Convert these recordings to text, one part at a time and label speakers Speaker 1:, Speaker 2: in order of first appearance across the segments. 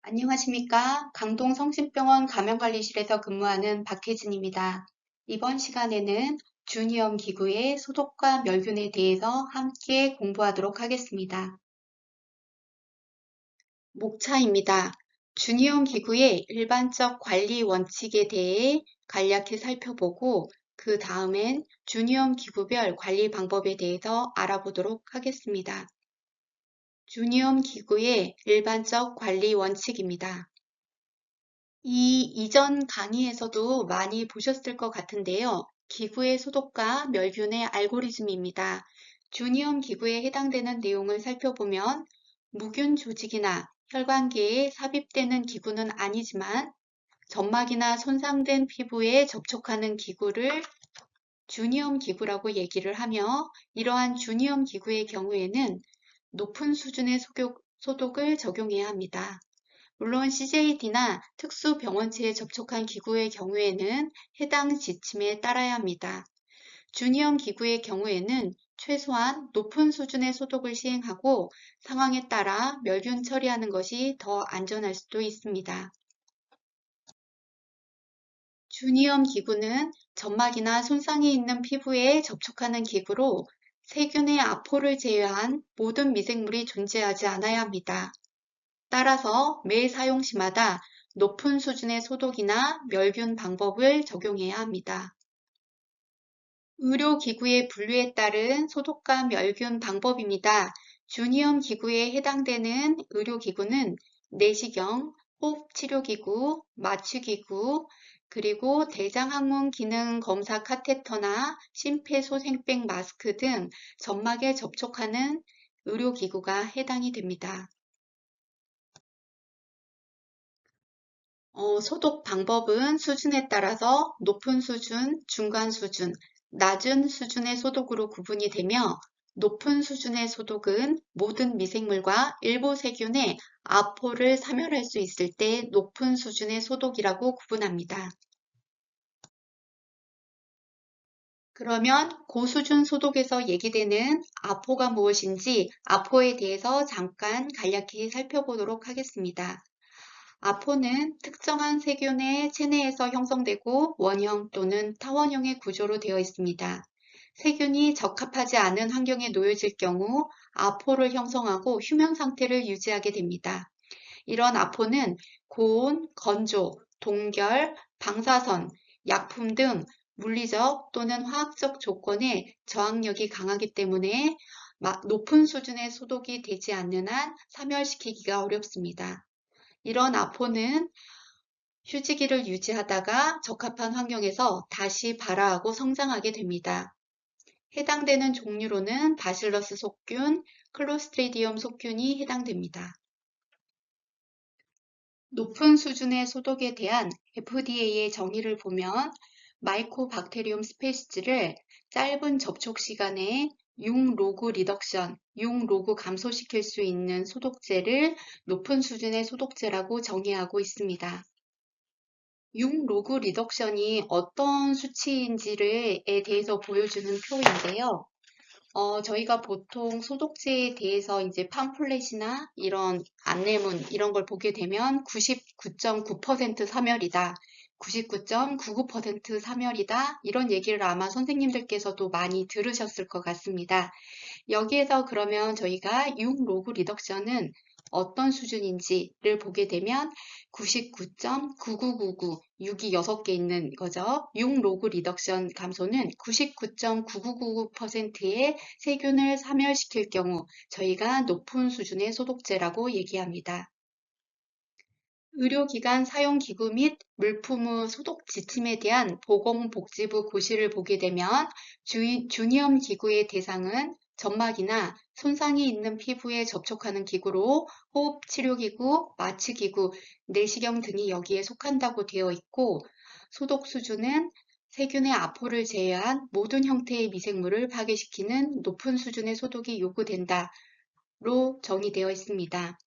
Speaker 1: 안녕하십니까? 강동 성심병원 감염관리실에서 근무하는 박혜진입니다. 이번 시간에는 주니엄 기구의 소독과 멸균에 대해서 함께 공부하도록 하겠습니다. 목차입니다. 주니엄 기구의 일반적 관리 원칙에 대해 간략히 살펴보고 그 다음엔 주니엄 기구별 관리 방법에 대해서 알아보도록 하겠습니다. 주니엄 기구의 일반적 관리 원칙입니다. 이 이전 강의에서도 많이 보셨을 것 같은데요. 기구의 소독과 멸균의 알고리즘입니다. 주니엄 기구에 해당되는 내용을 살펴보면 무균 조직이나 혈관계에 삽입되는 기구는 아니지만 점막이나 손상된 피부에 접촉하는 기구를 주니엄 기구라고 얘기를 하며 이러한 주니엄 기구의 경우에는 높은 수준의 소독을 적용해야 합니다. 물론 CJD나 특수 병원체에 접촉한 기구의 경우에는 해당 지침에 따라야 합니다. 주니엄 기구의 경우에는 최소한 높은 수준의 소독을 시행하고 상황에 따라 멸균 처리하는 것이 더 안전할 수도 있습니다. 주니엄 기구는 점막이나 손상이 있는 피부에 접촉하는 기구로 세균의 아포를 제외한 모든 미생물이 존재하지 않아야 합니다. 따라서 매 사용 시마다 높은 수준의 소독이나 멸균 방법을 적용해야 합니다. 의료기구의 분류에 따른 소독과 멸균 방법입니다. 주니엄 기구에 해당되는 의료기구는 내시경, 호흡치료기구, 마취기구, 그리고 대장학문 기능 검사 카테터나 심폐소생백 마스크 등 점막에 접촉하는 의료기구가 해당이 됩니다. 소독 방법은 수준에 따라서 높은 수준, 중간 수준, 낮은 수준의 소독으로 구분이 되며 높은 수준의 소독은 모든 미생물과 일부 세균의 아포를 사멸할 수 있을 때 높은 수준의 소독이라고 구분합니다. 그러면 고수준 소독에서 얘기되는 아포가 무엇인지 아포에 대해서 잠깐 간략히 살펴보도록 하겠습니다. 아포는 특정한 세균의 체내에서 형성되고 원형 또는 타원형의 구조로 되어 있습니다. 세균이 적합하지 않은 환경에 놓여질 경우 아포를 형성하고 휴면 상태를 유지하게 됩니다. 이런 아포는 고온, 건조, 동결, 방사선, 약품 등 물리적 또는 화학적 조건에 저항력이 강하기 때문에 높은 수준의 소독이 되지 않는 한 사멸시키기가 어렵습니다. 이런 아포는 휴지기를 유지하다가 적합한 환경에서 다시 발화하고 성장하게 됩니다. 해당되는 종류로는 바실러스 속균, 클로스트리디움 속균이 해당됩니다. 높은 수준의 소독에 대한 FDA의 정의를 보면 마이코박테리움 스페시즈를 짧은 접촉 시간에 6로그 리덕션, 6로그 감소시킬 수 있는 소독제를 높은 수준의 소독제라고 정의하고 있습니다. 6로그 리덕션이 어떤 수치인지에 대해서 보여주는 표인데요. 저희가 보통 소독제에 대해서 이제 팜플렛이나 이런 안내문 이런 걸 보게 되면 99.9% 사멸이다. 99.99% 사멸이다. 이런 얘기를 아마 선생님들께서도 많이 들으셨을 것 같습니다. 여기에서 그러면 저희가 6로그 리덕션은 어떤 수준인지를 보게 되면 99.9999, 6이 6개 있는 거죠. 6로그 리덕션 감소는 99.9999%의 세균을 사멸시킬 경우 저희가 높은 수준의 소독제라고 얘기합니다. 의료기관 사용기구 및 물품의 소독 지침에 대한 보건복지부 고시를 보게 되면 주니엄 기구의 대상은 점막이나 손상이 있는 피부에 접촉하는 기구로 호흡치료기구, 마취기구, 내시경 등이 여기에 속한다고 되어 있고 소독 수준은 세균의 아포를 제외한 모든 형태의 미생물을 파괴시키는 높은 수준의 소독이 요구된다. 정의되어 있습니다.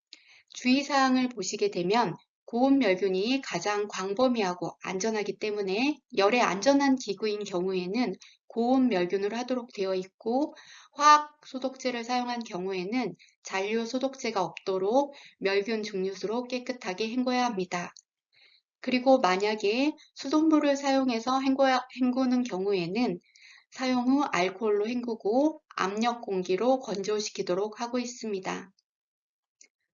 Speaker 1: 주의사항을 보시게 되면 고온 멸균이 가장 광범위하고 안전하기 때문에 열에 안전한 기구인 경우에는 고온 멸균을 하도록 되어 있고, 화학 소독제를 사용한 경우에는 잔류 소독제가 없도록 멸균 증류수로 깨끗하게 헹궈야 합니다. 그리고 만약에 수돗물을 사용해서 헹구는 경우에는 사용 후 알코올로 헹구고 압력 공기로 건조시키도록 하고 있습니다.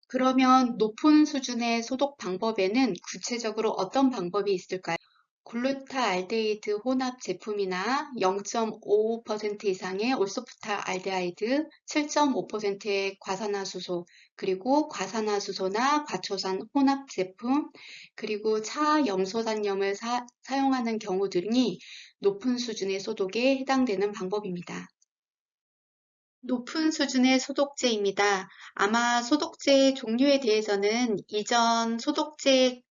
Speaker 1: 그러면 높은 수준의 소독 방법에는 구체적으로 어떤 방법이 있을까요? 글루타알데히드 혼합 제품이나 0.55% 이상의 올소프탈알데하이드, 7.5%의 과산화수소, 그리고 과산화수소나 과초산 혼합 제품, 그리고 차염소산염을 사용하는 경우 등이 높은 수준의 소독에 해당되는 방법입니다. 높은 수준의 소독제입니다. 아마 소독제 종류에 대해서는 이전 소독제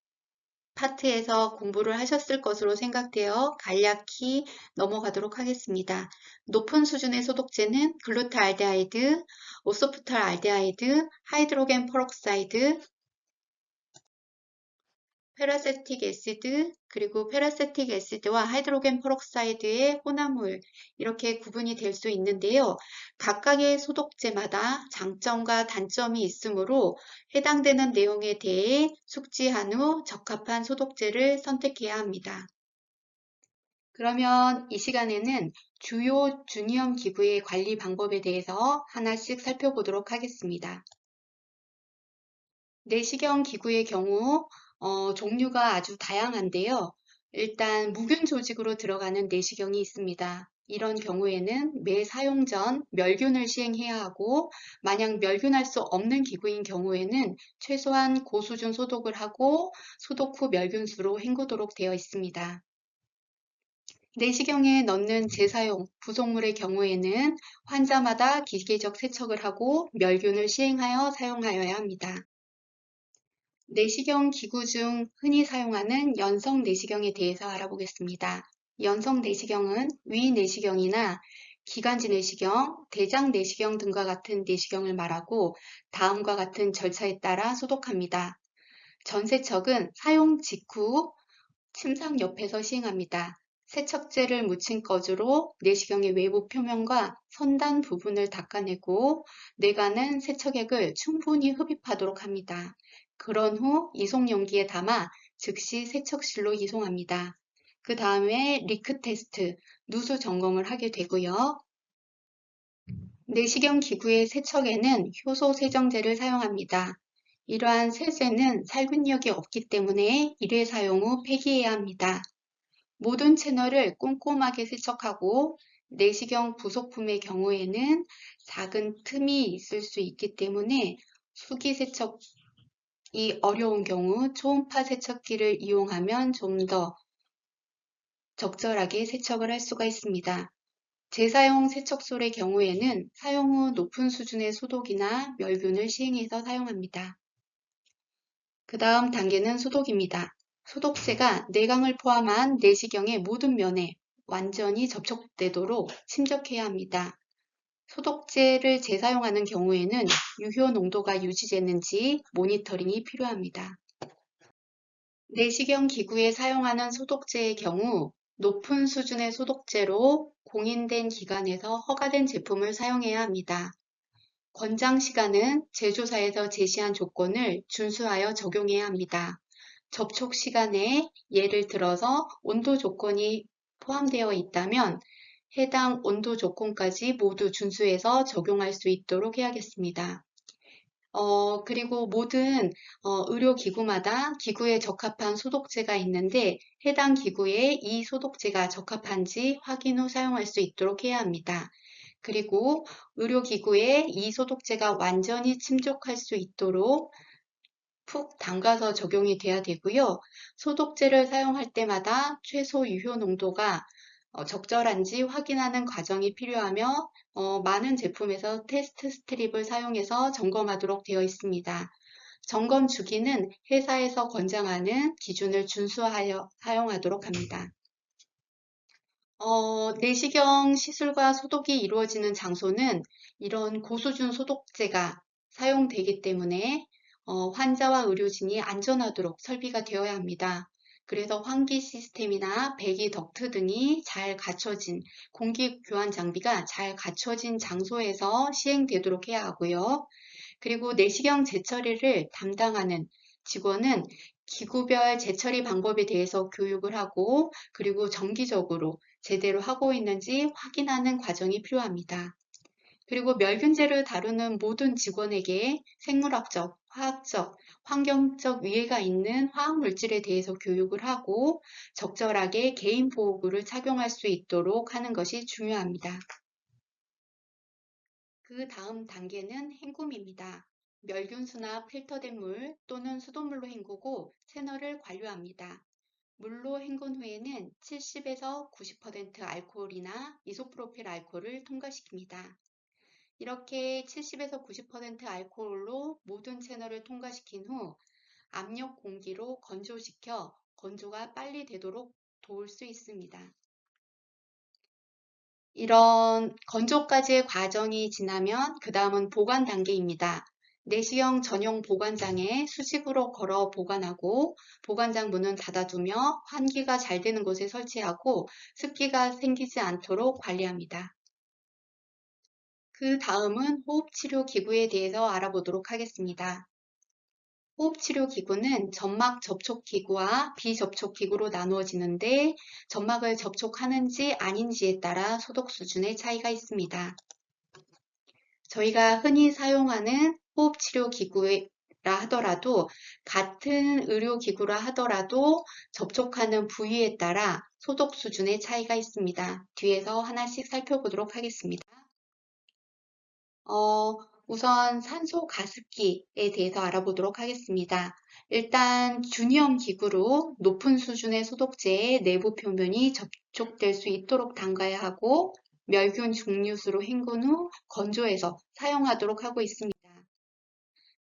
Speaker 1: 파트에서 공부를 하셨을 것으로 생각되어 간략히 넘어가도록 하겠습니다. 높은 수준의 소독제는 글루타알데하이드, 오소프탈알데하이드, 하이드로겐 페록사이드, 페라세틱 애시드, 그리고 페라세틱 애시드와 하이드로겐 페록사이드의 혼합물, 이렇게 구분이 될 수 있는데요. 각각의 소독제마다 장점과 단점이 있으므로 해당되는 내용에 대해 숙지한 후 적합한 소독제를 선택해야 합니다. 그러면 이 시간에는 주요 주니엄 기구의 관리 방법에 대해서 하나씩 살펴보도록 하겠습니다. 내시경 기구의 경우 종류가 아주 다양한데요. 일단 무균 조직으로 들어가는 내시경이 있습니다. 이런 경우에는 매 사용 전 멸균을 시행해야 하고, 만약 멸균할 수 없는 기구인 경우에는 최소한 고수준 소독을 하고 소독 후 멸균수로 헹구도록 되어 있습니다. 내시경에 넣는 재사용 부속물의 경우에는 환자마다 기계적 세척을 하고 멸균을 시행하여 사용하여야 합니다. 내시경 기구 중 흔히 사용하는 연성 내시경에 대해서 알아보겠습니다. 연성 내시경은 위 내시경이나 기관지 내시경, 대장 내시경 등과 같은 내시경을 말하고 다음과 같은 절차에 따라 소독합니다. 전세척은 사용 직후 침상 옆에서 시행합니다. 세척제를 묻힌 거즈로 내시경의 외부 표면과 선단 부분을 닦아내고 내관은 세척액을 충분히 흡입하도록 합니다. 그런 후 이송용기에 담아 즉시 세척실로 이송합니다. 그 다음에 리크 테스트, 누수 점검을 하게 되고요. 내시경 기구의 세척에는 효소 세정제를 사용합니다. 이러한 세제는 살균력이 없기 때문에 1회 사용 후 폐기해야 합니다. 모든 채널을 꼼꼼하게 세척하고 내시경 부속품의 경우에는 작은 틈이 있을 수 있기 때문에 수기 세척이 어려운 경우 초음파 세척기를 이용하면 좀 더 적절하게 세척을 할 수가 있습니다. 재사용 세척솔의 경우에는 사용 후 높은 수준의 소독이나 멸균을 시행해서 사용합니다. 그 다음 단계는 소독입니다. 소독제가 내강을 포함한 내시경의 모든 면에 완전히 접촉되도록 침적해야 합니다. 소독제를 재사용하는 경우에는 유효 농도가 유지되는지 모니터링이 필요합니다. 내시경 기구에 사용하는 소독제의 경우 높은 수준의 소독제로 공인된 기관에서 허가된 제품을 사용해야 합니다. 권장 시간은 제조사에서 제시한 조건을 준수하여 적용해야 합니다. 접촉 시간에 예를 들어서 온도 조건이 포함되어 있다면 해당 온도 조건까지 모두 준수해서 적용할 수 있도록 해야겠습니다. 그리고 모든 의료기구마다 기구에 적합한 소독제가 있는데 해당 기구에 이 소독제가 적합한지 확인 후 사용할 수 있도록 해야 합니다. 그리고 의료기구에 이 소독제가 완전히 침족할 수 있도록 푹 담가서 적용이 돼야 되고요. 소독제를 사용할 때마다 최소 유효 농도가 적절한지 확인하는 과정이 필요하며 많은 제품에서 테스트 스트립을 사용해서 점검하도록 되어 있습니다. 점검 주기는 회사에서 권장하는 기준을 준수하여 사용하도록 합니다. 내시경 시술과 소독이 이루어지는 장소는 이런 고수준 소독제가 사용되기 때문에 환자와 의료진이 안전하도록 설비가 되어야 합니다. 그래서 환기 시스템이나 배기 덕트 등이 잘 갖춰진 공기 교환 장비가 잘 갖춰진 장소에서 시행되도록 해야 하고요. 그리고 내시경 재처리를 담당하는 직원은 기구별 재처리 방법에 대해서 교육을 하고 그리고 정기적으로 제대로 하고 있는지 확인하는 과정이 필요합니다. 그리고 멸균제를 다루는 모든 직원에게 생물학적, 화학적, 환경적 위해가 있는 화학물질에 대해서 교육을 하고 적절하게 개인 보호구를 착용할 수 있도록 하는 것이 중요합니다. 그 다음 단계는 헹굼입니다. 멸균수나 필터된 물 또는 수돗물로 헹구고 채널을 관리합니다. 물로 헹군 후에는 70에서 90% 알코올이나 이소프로필 알코올을 통과시킵니다. 이렇게 70에서 90% 알코올로 모든 채널을 통과시킨 후 압력 공기로 건조시켜 건조가 빨리 되도록 도울 수 있습니다. 이런 건조까지의 과정이 지나면 그 다음은 보관 단계입니다. 내시경 전용 보관장에 수직으로 걸어 보관하고 보관장 문은 닫아두며 환기가 잘 되는 곳에 설치하고 습기가 생기지 않도록 관리합니다. 그 다음은 호흡치료 기구에 대해서 알아보도록 하겠습니다. 호흡치료 기구는 점막 접촉 기구와 비접촉 기구로 나누어지는데 점막을 접촉하는지 아닌지에 따라 소독 수준의 차이가 있습니다. 저희가 흔히 사용하는 호흡치료 기구라 하더라도 같은 의료기구라 하더라도 접촉하는 부위에 따라 소독 수준의 차이가 있습니다. 뒤에서 하나씩 살펴보도록 하겠습니다. 우선 산소 가습기에 대해서 알아보도록 하겠습니다. 일단 균형 기구로 높은 수준의 소독제에 내부 표면이 접촉될 수 있도록 담가야 하고 멸균 중류수로 헹군 후 건조해서 사용하도록 하고 있습니다.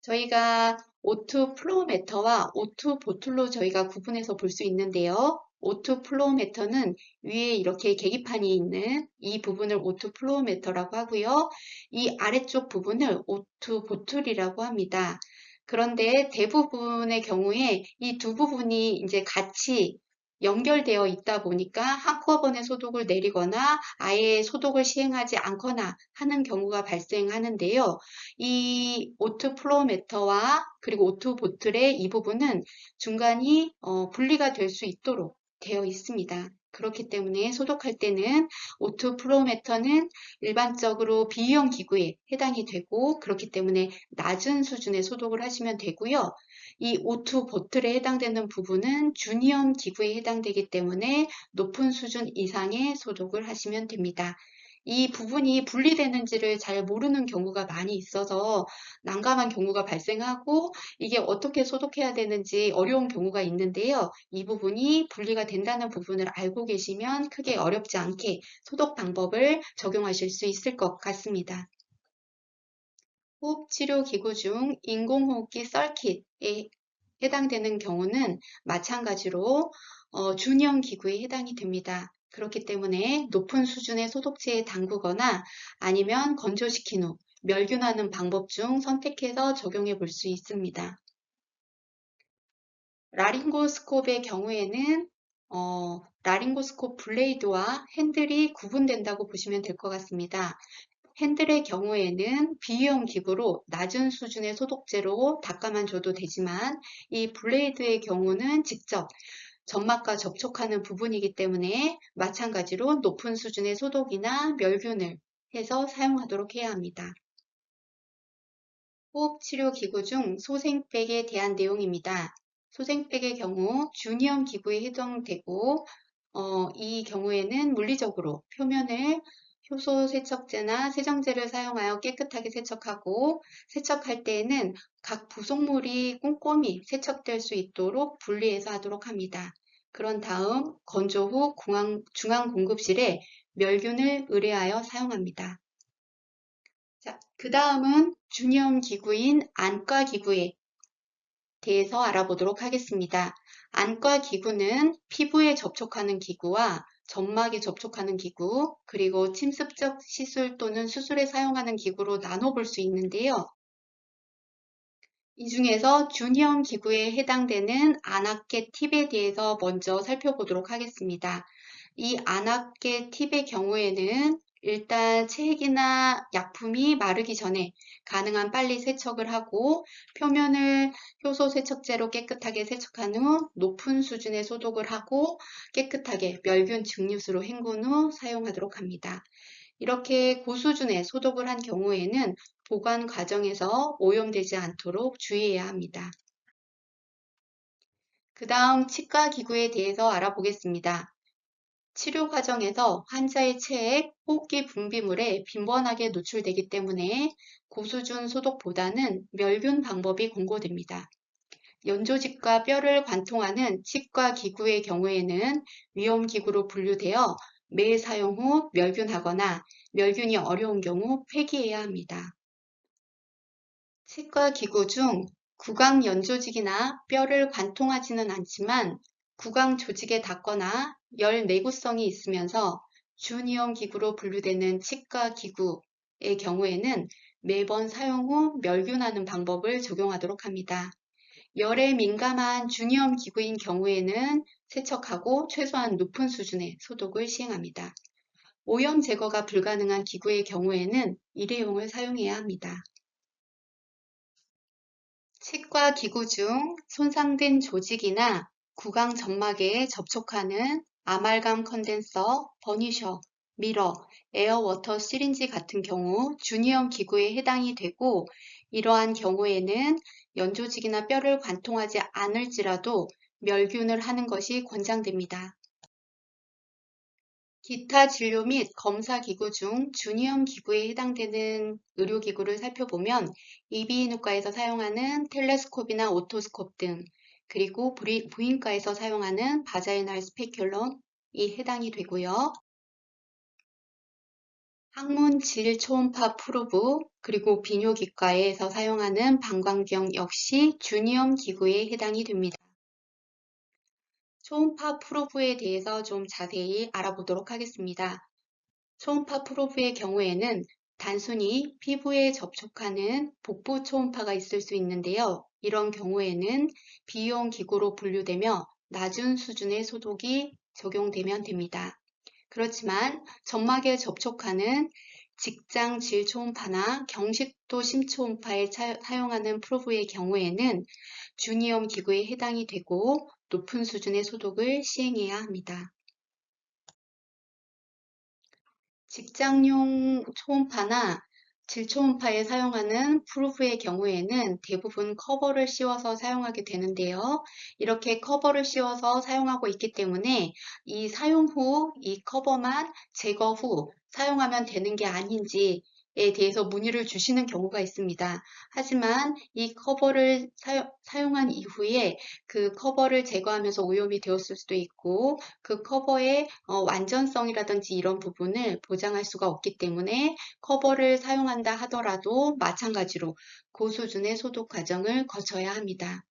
Speaker 1: 저희가 O2 플로우메터와 O2 보툴로 저희가 구분해서 볼 수 있는데요. O2 플로우메터는 위에 이렇게 계기판이 있는 이 부분을 O2 플로우메터라고 하고요. 이 아래쪽 부분을 O2 보툴이라고 합니다. 그런데 대부분의 경우에 이 두 부분이 이제 같이 연결되어 있다 보니까 한꺼번에 소독을 내리거나 아예 소독을 시행하지 않거나 하는 경우가 발생하는데요. 이 오토 플로우메터와 그리고 오토 보틀의 이 부분은 중간이 분리가 될 수 있도록 되어 있습니다. 그렇기 때문에 소독할 때는 오토 플로우메터는 일반적으로 비유형 기구에 해당이 되고 그렇기 때문에 낮은 수준의 소독을 하시면 되고요. 이 O2 보틀에 해당되는 부분은 주니엄 기구에 해당되기 때문에 높은 수준 이상의 소독을 하시면 됩니다. 이 부분이 분리되는지를 잘 모르는 경우가 많이 있어서 난감한 경우가 발생하고 이게 어떻게 소독해야 되는지 어려운 경우가 있는데요. 이 부분이 분리가 된다는 부분을 알고 계시면 크게 어렵지 않게 소독 방법을 적용하실 수 있을 것 같습니다. 호흡치료 기구 중 인공호흡기 썰킷에 해당되는 경우는 마찬가지로 준형 기구에 해당이 됩니다. 그렇기 때문에 높은 수준의 소독제에 담그거나 아니면 건조시킨 후 멸균하는 방법 중 선택해서 적용해 볼 수 있습니다. 라링고스콥의 경우에는 라링고스콥 블레이드와 핸들이 구분된다고 보시면 될 것 같습니다. 핸들의 경우에는 비유형 기구로 낮은 수준의 소독제로 닦아만 줘도 되지만 이 블레이드의 경우는 직접 점막과 접촉하는 부분이기 때문에 마찬가지로 높은 수준의 소독이나 멸균을 해서 사용하도록 해야 합니다. 호흡치료 기구 중 소생백에 대한 내용입니다. 소생백의 경우 주니엄 기구에 해당되고 이 경우에는 물리적으로 표면을 효소 세척제나 세정제를 사용하여 깨끗하게 세척하고 세척할 때에는 각 부속물이 꼼꼼히 세척될 수 있도록 분리해서 하도록 합니다. 그런 다음 건조 후 중앙공급실에 멸균을 의뢰하여 사용합니다. 자, 그 다음은 주니엄 기구인 안과 기구에 대해서 알아보도록 하겠습니다. 안과 기구는 피부에 접촉하는 기구와 점막에 접촉하는 기구, 그리고 침습적 시술 또는 수술에 사용하는 기구로 나눠볼 수 있는데요. 이 중에서 주니엄 기구에 해당되는 안압계 팁에 대해서 먼저 살펴보도록 하겠습니다. 이 안압계 팁의 경우에는 일단 체액이나 약품이 마르기 전에 가능한 빨리 세척을 하고 표면을 효소 세척제로 깨끗하게 세척한 후 높은 수준의 소독을 하고 깨끗하게 멸균 증류수로 헹군 후 사용하도록 합니다. 이렇게 고수준의 소독을 한 경우에는 보관 과정에서 오염되지 않도록 주의해야 합니다. 그 다음 치과 기구에 대해서 알아보겠습니다. 치료 과정에서 환자의 체액, 호흡기 분비물에 빈번하게 노출되기 때문에 고수준 소독보다는 멸균 방법이 권고됩니다. 연조직과 뼈를 관통하는 치과 기구의 경우에는 위험기구로 분류되어 매 사용 후 멸균하거나 멸균이 어려운 경우 폐기해야 합니다. 치과 기구 중 구강 연조직이나 뼈를 관통하지는 않지만 구강 조직에 닿거나 열 내구성이 있으면서 준위험 기구로 분류되는 치과 기구의 경우에는 매번 사용 후 멸균하는 방법을 적용하도록 합니다. 열에 민감한 준위험 기구인 경우에는 세척하고 최소한 높은 수준의 소독을 시행합니다. 오염 제거가 불가능한 기구의 경우에는 일회용을 사용해야 합니다. 치과 기구 중 손상된 조직이나 구강 점막에 접촉하는 아말감 컨덴서, 버니셔, 미러, 에어워터 시린지 같은 경우 주니엄 기구에 해당이 되고 이러한 경우에는 연조직이나 뼈를 관통하지 않을지라도 멸균을 하는 것이 권장됩니다. 기타 진료 및 검사 기구 중 주니엄 기구에 해당되는 의료기구를 살펴보면 이비인후과에서 사용하는 텔레스콥이나 오토스콥 등 그리고 부인과에서 사용하는 바자이널 스페큘럼이 해당이 되고요. 항문 질 초음파 프로브 그리고 비뇨기과에서 사용하는 방광경 역시 주니엄 기구에 해당이 됩니다. 초음파 프로브에 대해서 좀 자세히 알아보도록 하겠습니다. 초음파 프로브의 경우에는 단순히 피부에 접촉하는 복부 초음파가 있을 수 있는데요. 이런 경우에는 비용 기구로 분류되며 낮은 수준의 소독이 적용되면 됩니다. 그렇지만 점막에 접촉하는 직장 질 초음파나 경식도 심초음파에 사용하는 프로브의 경우에는 주니엄 기구에 해당이 되고 높은 수준의 소독을 시행해야 합니다. 직장용 초음파나 질초음파에 사용하는 프로브의 경우에는 대부분 커버를 씌워서 사용하게 되는데요. 이렇게 커버를 씌워서 사용하고 있기 때문에 이 사용 후 이 커버만 제거 후 사용하면 되는 게 아닌지에 대해서 문의를 주시는 경우가 있습니다. 하지만 이 커버를 사용한 이후에 그 커버를 제거하면서 오염이 되었을 수도 있고 그 커버의 완전성이라든지 이런 부분을 보장할 수가 없기 때문에 커버를 사용한다 하더라도 마찬가지로 고수준의 소독 과정을 거쳐야 합니다.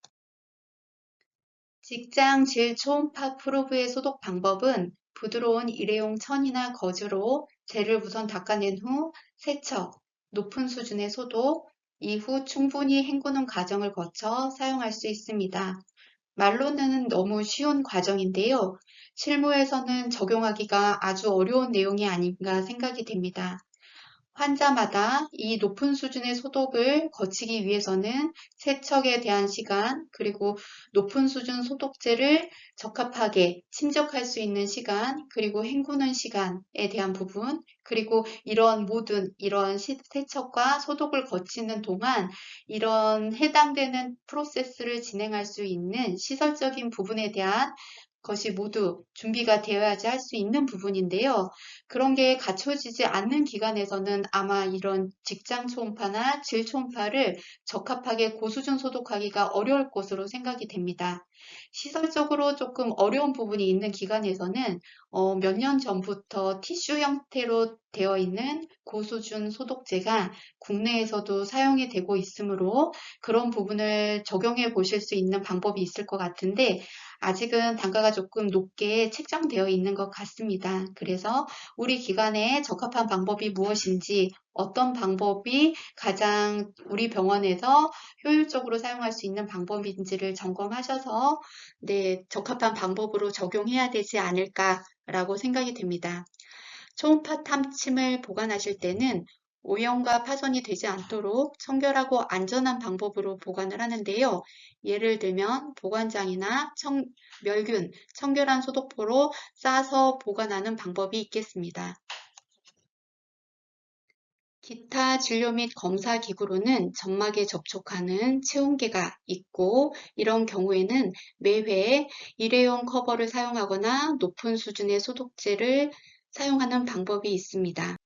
Speaker 1: 직장 질 초음파 프로브의 소독 방법은 부드러운 일회용 천이나 거즈로 젤을 우선 닦아낸 후 세척, 높은 수준의 소독, 이후 충분히 헹구는 과정을 거쳐 사용할 수 있습니다. 말로는 너무 쉬운 과정인데요. 실무에서는 적용하기가 아주 어려운 내용이 아닌가 생각이 됩니다. 환자마다 이 높은 수준의 소독을 거치기 위해서는 세척에 대한 시간, 그리고 높은 수준 소독제를 적합하게 침적할 수 있는 시간, 그리고 헹구는 시간에 대한 부분, 그리고 이런 모든 이런 세척과 소독을 거치는 동안 이런 해당되는 프로세스를 진행할 수 있는 시설적인 부분에 대한 것이 모두 준비가 되어야지 할 수 있는 부분인데요. 그런 게 갖춰지지 않는 기관에서는 아마 이런 직장 초음파나 질 초음파를 적합하게 고수준 소독하기가 어려울 것으로 생각이 됩니다. 시설적으로 조금 어려운 부분이 있는 기관에서는 몇 년 전부터 티슈 형태로 되어 있는 고수준 소독제가 국내에서도 사용이 되고 있으므로 그런 부분을 적용해 보실 수 있는 방법이 있을 것 같은데 아직은 단가가 조금 높게 책정되어 있는 것 같습니다. 그래서 우리 기관에 적합한 방법이 무엇인지 어떤 방법이 가장 우리 병원에서 효율적으로 사용할 수 있는 방법인지를 점검하셔서 네, 적합한 방법으로 적용해야 되지 않을까라고 생각이 듭니다. 초음파 탐침을 보관하실 때는 오염과 파손이 되지 않도록 청결하고 안전한 방법으로 보관을 하는데요. 예를 들면 보관장이나 멸균, 청결한 소독포로 싸서 보관하는 방법이 있겠습니다. 기타 진료 및 검사 기구로는 점막에 접촉하는 체온계가 있고 이런 경우에는 매회 일회용 커버를 사용하거나 높은 수준의 소독제를 사용하는 방법이 있습니다.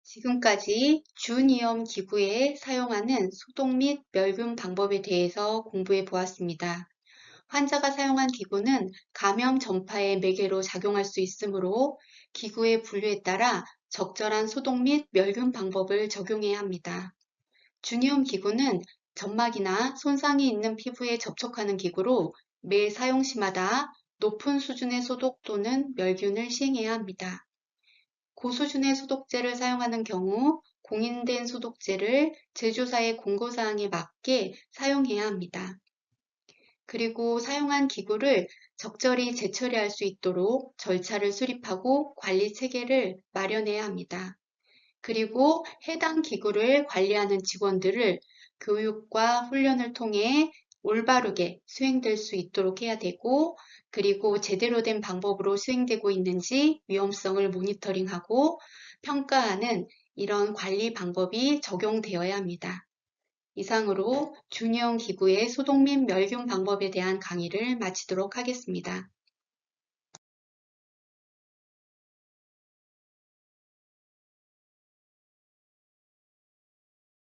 Speaker 1: 지금까지 준이염 기구에 사용하는 소독 및 멸균 방법에 대해서 공부해 보았습니다. 환자가 사용한 기구는 감염 전파의 매개로 작용할 수 있으므로 기구의 분류에 따라 적절한 소독 및 멸균 방법을 적용해야 합니다. 주니엄 기구는 점막이나 손상이 있는 피부에 접촉하는 기구로 매 사용 시마다 높은 수준의 소독 또는 멸균을 시행해야 합니다. 고수준의 소독제를 사용하는 경우 공인된 소독제를 제조사의 공고사항에 맞게 사용해야 합니다. 그리고 사용한 기구를 적절히 재처리할 수 있도록 절차를 수립하고 관리 체계를 마련해야 합니다. 그리고 해당 기구를 관리하는 직원들을 교육과 훈련을 통해 올바르게 수행될 수 있도록 해야 되고, 그리고 제대로 된 방법으로 수행되고 있는지 위험성을 모니터링하고 평가하는 이런 관리 방법이 적용되어야 합니다. 이상으로 준이형 기구의 소독 및 멸균 방법에 대한 강의를 마치도록 하겠습니다.